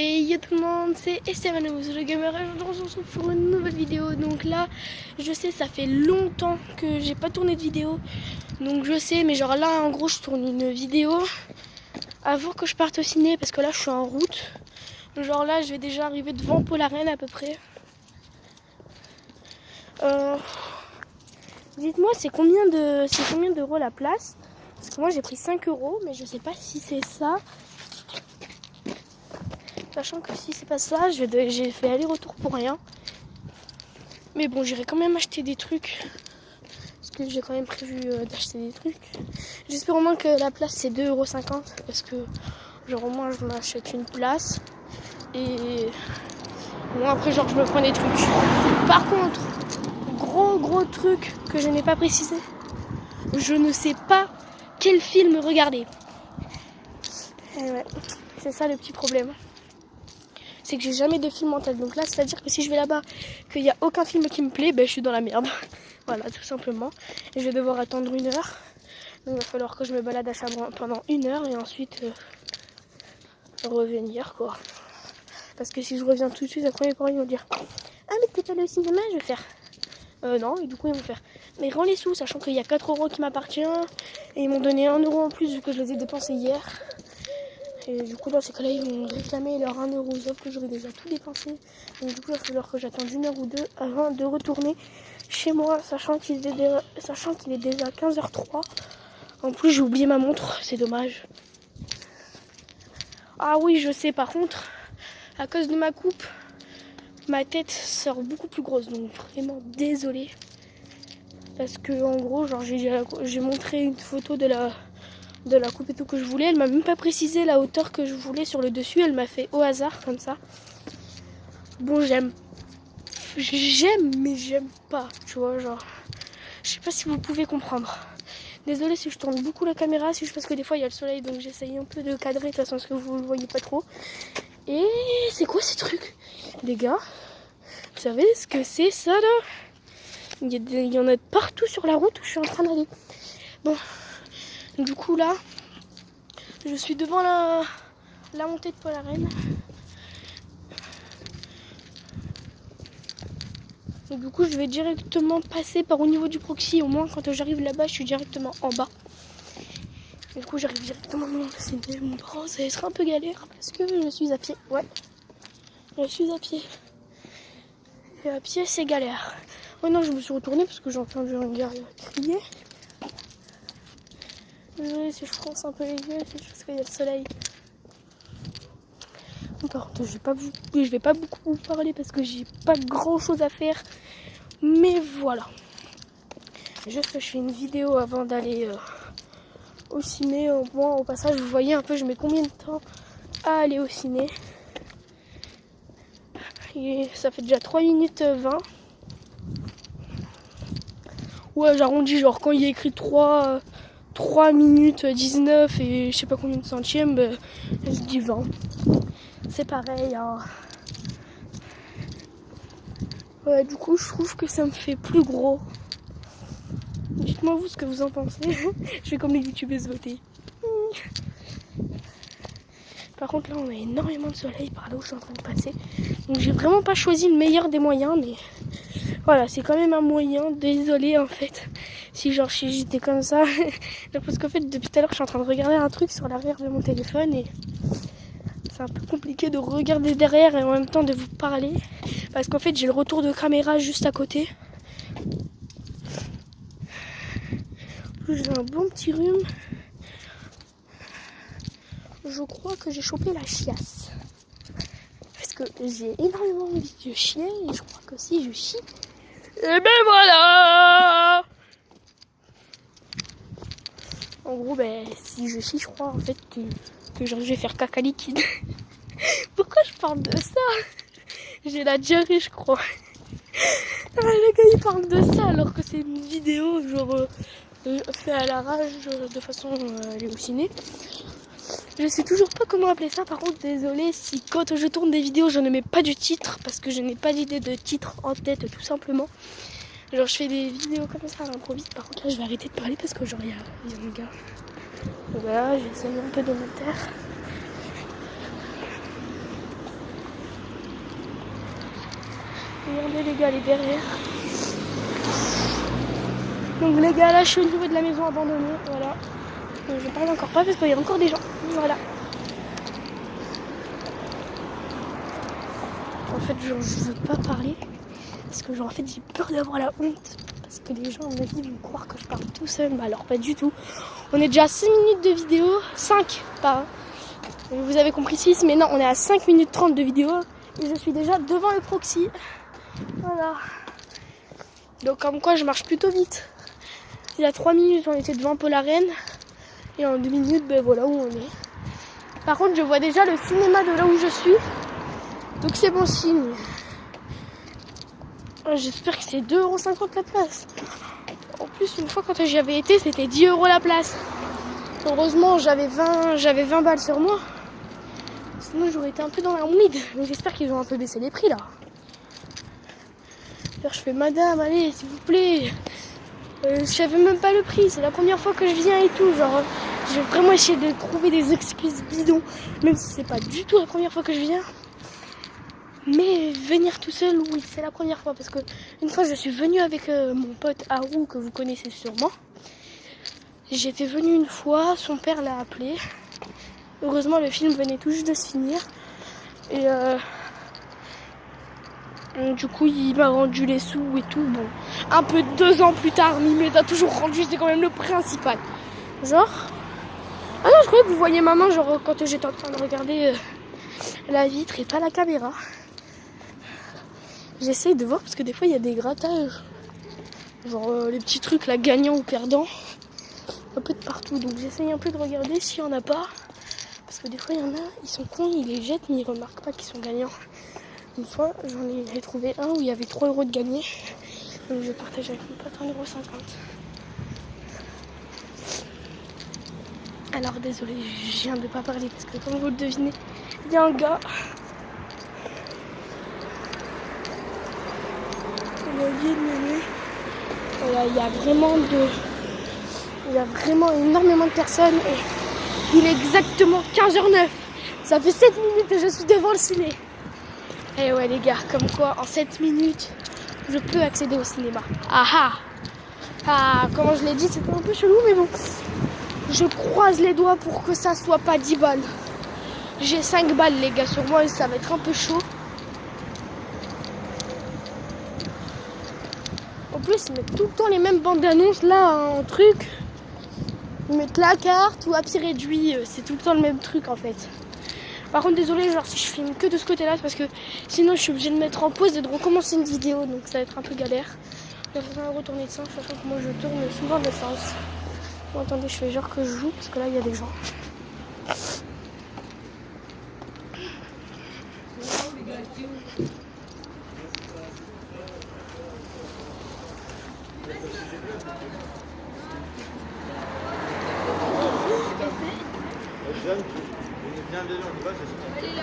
Et yo tout le monde, c'est Estebanous, le gamer, et aujourd'hui on se retrouve pour une nouvelle vidéo. Donc là, je sais, ça fait longtemps que j'ai pas tourné de vidéo. Donc je sais, mais genre là, en gros, je tourne une vidéo avant que je parte au ciné, parce que là, je suis en route. Genre là, je vais déjà arriver devant Paul Arène à peu près. Dites-moi, c'est combien d'euros la place? Parce que moi, j'ai pris 5 euros, mais je sais pas si c'est ça. Sachant que si c'est pas ça, j'ai fait aller-retour pour rien. Mais bon, j'irai quand même acheter des trucs. Parce que j'ai quand même prévu d'acheter des trucs. J'espère au moins que la place c'est 2,50 €. Parce que genre au moins je m'achète une place. Et bon après genre je me prends des trucs. Par contre, gros truc que je n'ai pas précisé. Je ne sais pas quel film regarder. Et ouais, c'est ça le petit problème. C'est que j'ai jamais de film en tête. Donc là, c'est-à-dire que si je vais là-bas, qu'il n'y a aucun film qui me plaît, ben je suis dans la merde. Voilà, tout simplement. Et je vais devoir attendre 1 heure. Donc il va falloir que je me balade à Chabrol pendant 1 heure et ensuite revenir, quoi. Parce que si je reviens tout de suite, après mes parents ils vont dire: ah mais t'es pas allé au cinéma? Je vais faire non, et du coup ils vont faire: mais rends les sous, sachant qu'il y a 4 euros qui m'appartient. Et ils m'ont donné 1 euro en plus vu que je les ai dépensés hier. Et du coup, dans ces cas-là, ils vont réclamer leur 1 euro, sauf que j'aurais déjà tout dépensé. Donc du coup, il va falloir que j'attende 1 heure ou 2 avant de retourner chez moi, sachant qu'il est déjà 15h03. En plus, j'ai oublié ma montre, c'est dommage. Ah oui, je sais, par contre, à cause de ma coupe, ma tête sort beaucoup plus grosse. Donc vraiment désolée. Parce que en gros, genre j'ai montré une photo de la coupe et tout que je voulais. Elle m'a même pas précisé la hauteur que je voulais sur le dessus. Elle m'a fait au hasard comme ça. Bon, j'aime mais j'aime pas, tu vois, genre je sais pas si vous pouvez comprendre. Désolée si je tourne beaucoup la caméra, c'est juste parce que des fois il y a le soleil, donc j'essaye un peu de cadrer de toute façon, parce que vous le voyez pas trop. Et c'est quoi ces trucs, les gars? Vous savez ce que c'est ça là? Il y en a partout sur la route où je suis en train d'aller. Bon, du coup là, je suis devant la montée de Paul Arène. Et du coup, je vais directement passer par au niveau du proxy. Au moins, quand j'arrive là-bas, je suis directement en bas. Et du coup, j'arrive directement dans le ciné. Mon parent, ça sera un peu galère parce que je suis à pied. Ouais, je suis à pied. Et à pied, c'est galère. Oh non, je me suis retournée parce que j'ai entendu un gars crier. Désolée si je fronce un peu les yeux, c'est juste parce qu'il y a le soleil. Par contre, je vais pas beaucoup vous parler parce que j'ai pas grand chose à faire. Mais voilà. Juste que je fais une vidéo avant d'aller au ciné. Au moins, au passage, vous voyez un peu, je mets combien de temps à aller au ciné. Et ça fait déjà 3 minutes 20. Ouais, j'arrondis, genre quand il y a écrit 3 minutes 19 et je sais pas combien de centièmes, ben, je dis 20. C'est pareil, hein. Ouais, du coup, je trouve que ça me fait plus gros. Dites-moi vous ce que vous en pensez. Je fais comme les youtubeuses voter. Par contre, là, on a énormément de soleil par là où je suis en train de passer. Donc, j'ai vraiment pas choisi le meilleur des moyens, mais voilà, c'est quand même un moyen. Désolé, en fait, si genre si j'étais comme ça. Parce qu'en fait, depuis tout à l'heure, je suis en train de regarder un truc sur l'arrière de mon téléphone et c'est un peu compliqué de regarder derrière et en même temps de vous parler. Parce qu'en fait, j'ai le retour de caméra juste à côté. J'ai un bon petit rhume. Je crois que j'ai chopé la chiasse. Parce que j'ai énormément envie de chier et je crois que si je chie, et ben voilà! En gros, ben, si je chie, je crois en fait que genre, je vais faire caca liquide. Pourquoi je parle de ça? J'ai la diarrhée, je crois. Ah, le gars, il parle de ça alors que c'est une vidéo genre fait à l'arrache de façon aller au ciné. Je sais toujours pas comment appeler ça. Par contre, désolé si quand je tourne des vidéos, je ne mets pas du titre parce que je n'ai pas d'idée de titre en tête, tout simplement. Genre, je fais des vidéos comme ça à l'improviste. Par contre, là, je vais arrêter de parler parce que genre, il y a un gars. Donc voilà, j'essaye un peu de me taire. Regardez les gars, elle est derrière. Donc les gars, là je suis au niveau de la maison abandonnée, voilà. Donc, je parle encore pas parce qu'il y a encore des gens, voilà. En fait, genre, je veux pas parler parce que genre, en fait, j'ai peur d'avoir la honte. Parce que les gens, à mon avis, vont croire que je parle tout seul. Mais alors, pas du tout. On est déjà à 6 minutes de vidéo. 5, pas. Vous avez compris 6, mais non, on est à 5 minutes 30 de vidéo. Et je suis déjà devant le proxy. Voilà. Donc, comme quoi, je marche plutôt vite. Il y a 3 minutes, on était devant Paul Arène. Et en 2 minutes, ben voilà où on est. Par contre, je vois déjà le cinéma de là où je suis. Donc, c'est bon signe. J'espère que c'est 2,50€ la place. En plus, une fois quand j'y avais été, c'était 10€ la place. Heureusement, j'avais 20 balles sur moi. Sinon, j'aurais été un peu dans la mouide. Mais j'espère qu'ils ont un peu baissé les prix là. Alors, je fais madame, allez, s'il vous plaît. Je savais même pas le prix. C'est la première fois que je viens et tout. Genre, j'ai vraiment essayé de trouver des excuses bidons. Même si c'est pas du tout la première fois que je viens. Mais venir tout seul, oui, c'est la première fois. Parce que une fois, je suis venue avec mon pote Haru, que vous connaissez sûrement. J'étais venue une fois, son père l'a appelé. Heureusement, le film venait tout juste de se finir. Et du coup, il m'a rendu les sous et tout. Bon, un peu 2 ans plus tard, mais il me les a toujours rendus. C'est quand même le principal. Genre... Ah non, je croyais que vous voyez ma main, genre, quand j'étais en train de regarder la vitre et pas la caméra. J'essaye de voir parce que des fois il y a des grattages. Genre les petits trucs là, gagnants ou perdants. Un peu de partout. Donc j'essaye un peu de regarder s'il n'y en a pas. Parce que des fois il y en a, ils sont cons, ils les jettent mais ils remarquent pas qu'ils sont gagnants. Une fois j'en ai trouvé un où il y avait 3€ de gagné. Donc je partage avec mon pote 1,50€. Alors désolé, je viens de pas parler parce que comme vous le devinez, il y a un gars. Voilà, il y a vraiment énormément de personnes et il est exactement 15h09. Ça fait 7 minutes que je suis devant le ciné. Et ouais les gars, comme quoi en 7 minutes je peux accéder au cinéma. Comment je l'ai dit, c'était un peu chelou mais bon. Je croise les doigts pour que ça soit pas 10 balles. J'ai 5 balles les gars sur moi et ça va être un peu chaud. En plus, ils mettent tout le temps les mêmes bandes d'annonces là en truc. Ils mettent la carte ou à prix réduit. C'est tout le temps le même truc en fait. Par contre, désolé, genre si je filme que de ce côté-là, c'est parce que sinon je suis obligée de mettre en pause et de recommencer une vidéo. Donc ça va être un peu galère. Là, je vais retourner de sens, sachant que moi je tourne souvent de sens. Bon, attendez, je fais genre que je joue parce que là il y a des gens. Bien, on y va, c'est ça.